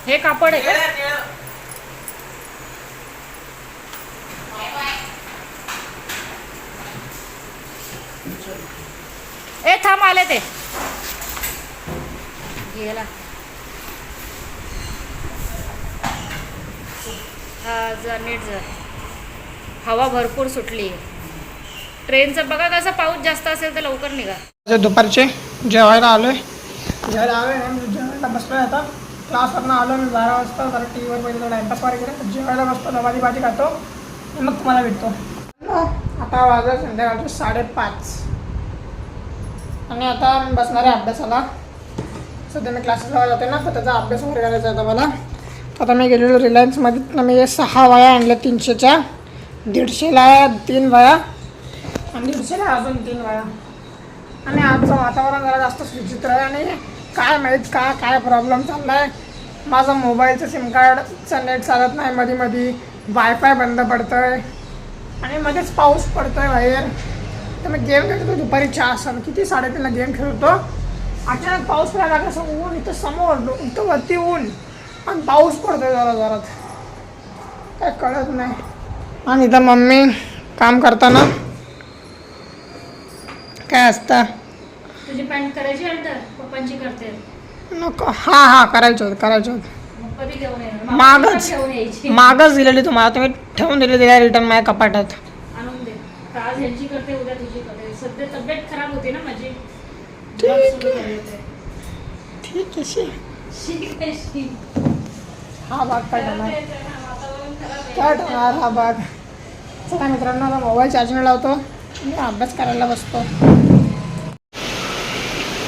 हे कापड आहे का? ए थांब आले ते गेला. हा जा नीट जा. हवा भरपूर सुटली. ट्रेनचं बघा कसं पाऊस जास्त असेल तर लवकर निघा. दुपारचे जेवायला आलोय. जेवायला बसलोय आता. क्लासवरनं आलो मी 12 वाजता. जरा टी व्हीवर पहिले टाइमपास वगैरे जेवायला बसतो. नवारी भाजी खातो मग तुम्हाला भेटतो. आता वाजत संध्याकाळचे 5:30 आणि आता मी बसणार आहे अभ्यासाला. सध्या मी क्लासेस लावायला जाते ना तर त्याचा अभ्यास वगैरे करायचा आहे आता मला. आता मी गेलेलो रिलायन्समध्ये. मी 6 वया आणल्या 300च्या. 150ला 3 वया आणि 150ला अजून 3 वया. आणि आजचं वातावरण जरा जास्तच विचित्र आहे आणि काय माहीत काय प्रॉब्लेम चालला आहे. माझं मोबाईलचं सिम कार्डचं नेट चालत नाही. मध्ये वायफाय बंद पडतं आहे आणि मध्येच पाऊस पडतो आहे बाहेर. तर मी गेम खेळतो दुपारी 4 किती 3:30ला गेम खेळतो. अचानक पाऊस पडायला लागला. असं ऊन इथं समोर इथं वरती ऊन आणि पाऊस पडतो आहे जरा जोरात. काय कळत नाही. आणि इथं मम्मी काम करताना काय असतं. तुझी पॅन्ट करायची नंतर पप्पांची करते नको. हां करायचं होतं. कधी घेऊन येणार? मागच दिलेली तुम्हाला. तुम्ही ठेवून दिली रिटर्न माझ्या कपाटात. आणून दे. आज ह्यांची करते उद्या तुझी करते. सध्या तब्येत खराब होते ना माझी. ठीक आहे. हा भाग काय ठरणार हा भाग. चला मित्रांनो आता मोबाईल चार्जिंग लावतो मी अभ्यास करायला बसतो.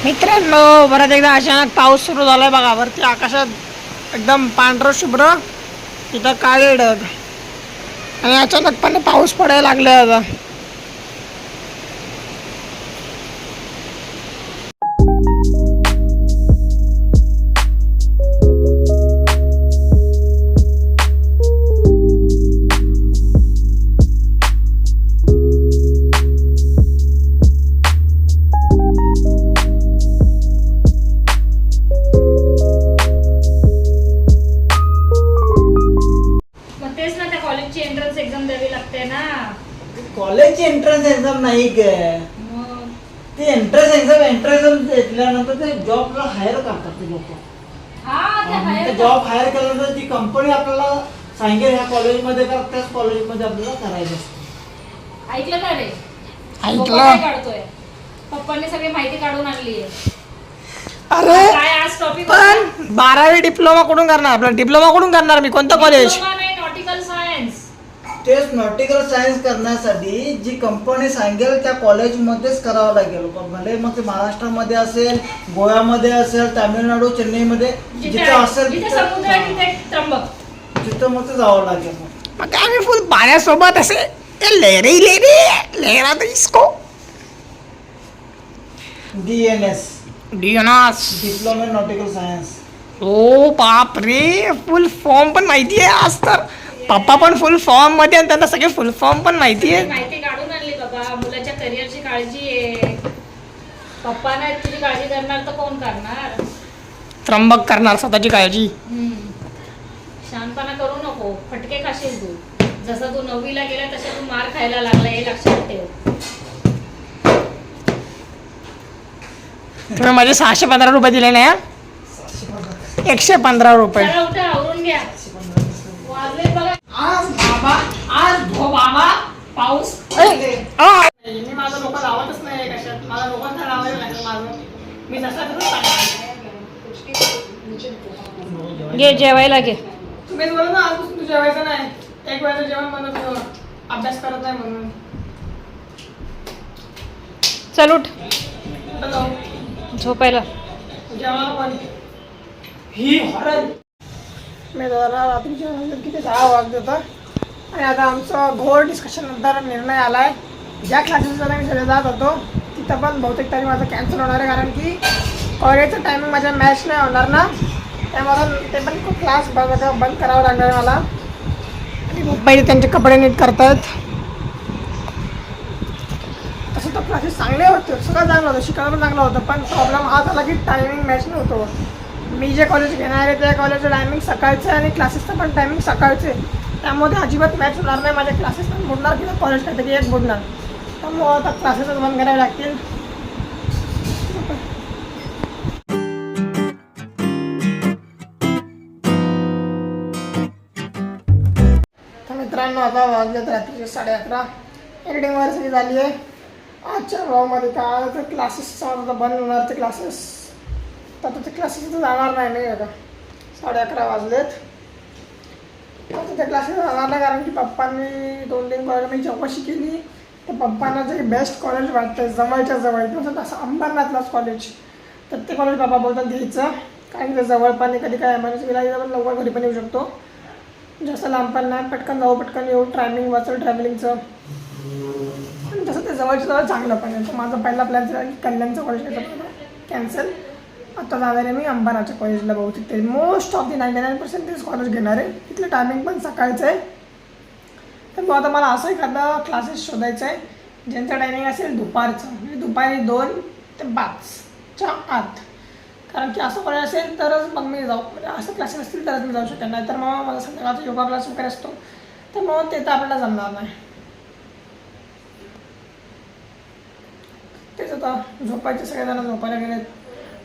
मित्रांनो परत एकदा अचानक पाऊस सुरू झालाय बघा. वरती आकाशात एकदम पांढरं शुभ्र तिथं काळे ढग आणि अचानकपणे पाऊस पडायला लागला आता. कॉलेजची एंट्रन्स एक्झाम नाही काय ते एंट्रन्स एक्झाम घेतल्यानंतर ते जॉबला हायर करतात ते लोक. जॉब हायर केल्यानंतर ती कंपनी आपल्याला सांगेल ह्या कॉलेजमध्ये कर त्याच कॉलेजमध्ये आपल्याला करायचं असतं. ऐकलं का रे? ऐकलं. काढतोय पप्पांनी सगळी माहिती काढून आणली आहे. अरे काय आज टॉपिक पण 12वी डिप्लोमा कुठून करणार? आपला डिप्लोमा कुठून करणार मी? कोणतं कॉलेज? Nautical science. तेच नॉटिकल सायन्स करण्यासाठी जी कंपनी सांगेल त्या कॉलेजमध्येच करावं लागेल. भले मग ते महाराष्ट्रामध्ये असेल, गोव्यामध्ये असेल, तामिळनाडू, चेन्नईमध्ये जिथं असेल तिथं मग ते जावं लागेल. मग आम्ही फुल पाण्यासोबत असे लहरा इसको DNS diploma in nautical science. ओ बाप रे. फुल फॉर्म पण माहिती आहे आज तर. पप्पा पण फुल फॉर्म मध्ये आणि त्यांना सगळे फुल फॉर्म पण माहिती आहे. माहिती काढून आणली बाबा. मुलाच्या करिअरची काळजी आहे. पप्पा नाही तुझी काळजी करणार तर कोण करणार? त्र्यंबक करणार स्वतःची काळजी. शानपणा करू नको. फटके खाशील तू. जसा तू 9वीला गेला तसा तू मार खायला लागला हे लक्षात ठेव. तुम्ही माझे 615 रुपये दिले नाही. 115 रुपये. आवरून घ्या. आज बाबा पाऊस. माझं लोक लावतच नाही कशात. मला लोकांना लावायला लागेल माझं. मी घे जेवायला घे. तुम्ही बोला ना आजपासून तू जेवायचं नाही. एक वेळेचं जेवण बनवतो अभ्यास करत नाही म्हणून. चल उठ झोपायला. जेवायला पण ही हॉरर. मी जरा रात्री जेवण किती 10 वाजले होता आणि आता आमचं घोर डिस्कशन नंतर निर्णय आला आहे. ज्या क्लासेसला मी सगळे जात होतो तिथं पण बहुतेक तरी माझं कॅन्सल होणार आहे. कारण की कॉलेजचं टायमिंग माझ्या मॅच नाही होणार ना. त्यामुळे ते पण खूप क्लास बंद करावं लागणार आहे मला. आणि पहिले त्यांचे कपडे नीट करतात. तसं तर क्लासेस चांगले होते, सगळं चांगलं होतं, शिकायला पण चांगलं होतं. पण प्रॉब्लेम हा झाला की टायमिंग मॅच नव्हतं. मी जे कॉलेज घेणार आहे त्या कॉलेजचं टायमिंग सकाळचं आहे आणि क्लासेसचं पण टायमिंग सकाळचं आहे. त्यामुळे अजिबात मॅच होणार नाही. माझ्या क्लासेस पण बुडणार किंवा कॉलेज काहीतरी एक बुडणार. त्यामुळं आता क्लासेसच बंद करावे लागतील. तर मित्रांनो आता वाजलेत रात्रीचे 11:30. एडिटिंग वगैरे सगळी झाली आहे. आजच्या ब्लॉगमध्ये काय तर क्लासेस बंद होणार ते क्लासेस. तर ते क्लासेस तर जाणार नाही मी आता. 11:30 वाजलेत. तर त्या क्लासेस जाणार नाही कारण की पप्पांनी 2-3 कॉलेज मी चौकशी केली तर पप्पांना जे बेस्ट कॉलेज वाटतं जवळच्या जवळ तसं तसं अंबरनाथलाच कॉलेज. तर ते कॉलेज बाबा बोलतात घ्यायचं कारण की जवळ पण कधी काय एमर्जन्सी गेला पण लवकर घरी पण येऊ शकतो. जास्त लांब पण नाही, पटकन जाऊ पटकन येऊ, ट्रॅव्हलिंग वाचल ट्रॅव्हलिंगचं. आणि तसं ते जवळच्या जवळ चांगलं पण आहे. तर माझा पहिला प्लॅन झाला की कल्याणचं कॉलेज घ्यायचं कॅन्सल. आता जाणार आहे मी अंबानाच्या कॉलेजला. बहुतेक ते मोस्ट ऑफ दी 99% तेच कॉलेज घेणार आहे. तिथलं टायमिंग पण सकाळचं आहे. तर मग आता मला असं एखादा क्लासेस शोधायचं आहे ज्यांचं टायमिंग असेल दुपारचं, म्हणजे दुपारी 2 ते 5च्या आत. कारण की असं कॉलेज असेल तरच मग मी जाऊ, म्हणजे असं क्लासेस असतील तरच मी जाऊ शकेल. नाही तर मग माझा संध्याकाळचा योगा क्लास वगैरे असतो तर मग ते तर आपल्याला जमणार नाही. तेच आता झोपायचे सगळेजण झोपायला गेलेत.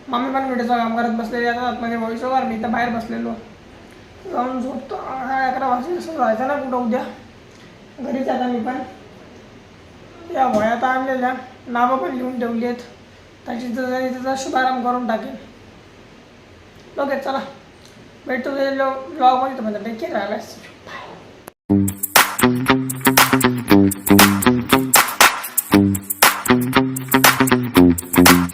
मम्मी पण व्हिडिओचं काम करत बसलेली आता आतमध्ये व्हॉइस ओव्हर. मी तर बाहेर बसलेलो जाऊन झोपतो. 11 वाजता असं जायचं ना कुठं उद्या घरीच आता मी पण. या वह्यात आणलेल्या नावं पण लिहून ठेवली आहेत. त्याचा शुभारंभ करून टाकेल. ओके चला भेटतो ब्लॉगमध्ये. तुम्हाला टेक केअर. बाय.